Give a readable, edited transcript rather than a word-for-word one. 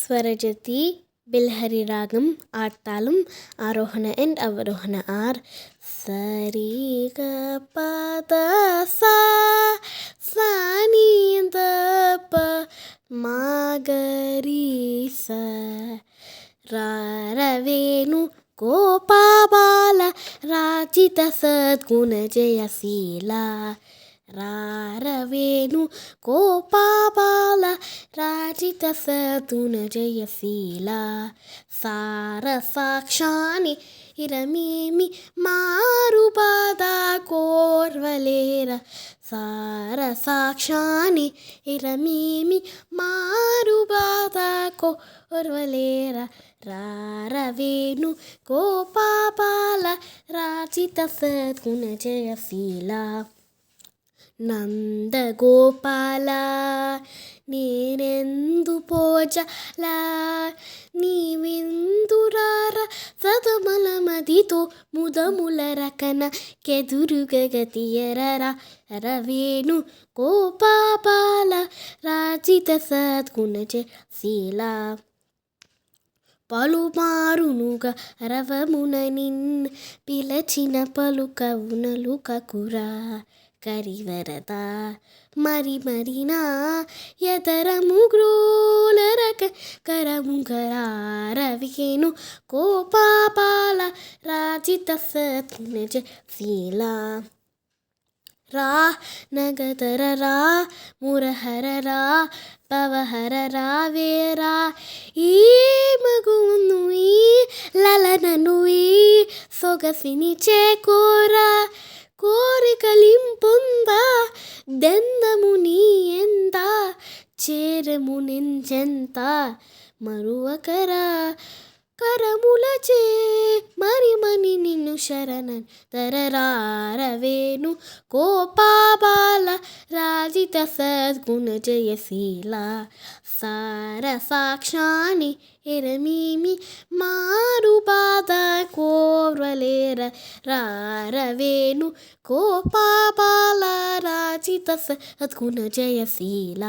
స్వరజతి బిల్హరి రాగం ఆర్తాళం ఆరోహణ అండ్ అవరోహణ ఆర్ సరి గ పద సా సాని ద ప మాగరి స రారవేణు గోపాబాల రాజిత సద్గుణ జయశీల రారవేణు గోపాబాల రాజిత సద్గుణ జయశీల సార సాక్షాని ఇరమేమి మారు బాధ కోర్వలేర సార సాక్షాని ఇరమేమి మారు బాధ కోర్వలేర రారవేణు గోపాబాల రాజిత సద్గుణ జయశీల నందగోపాల నేనెందు పోజల నీవెందురార సదమల మదితో ముదముల రకన కెదురుగగతియరరా రవేణు గోపాబాల రాజిత సద్గుణ జయశీల పలుమారునుగా రవమున నిన్ పిలచిన పలుకవునలుకకురా కరివరద మరి మరినా ఎదరము గ్రోలరక కరముగరారవేణు గోపాబాల రాజిత సద్గుణ జయశీల రా నగదర రా మురహర రా పవహర రావేరా ఈ మగువును ఈ లలనను ఈ సొగసిని చేకోరా కోరికలింపుందా దెందము నీ ఎంత చేరము నెంచెంత మరువకరా కరములచే మరిమని నిన్ను శరణన్ తరరారవేణు గోపాబాల రాజిత సద్గుణ జయశీల సార సాక్షాని ఎరమీమి మారు బాధ కోర్వలేర రారవేణు గోపాబాల రాజిత సద్గుణ జయశీల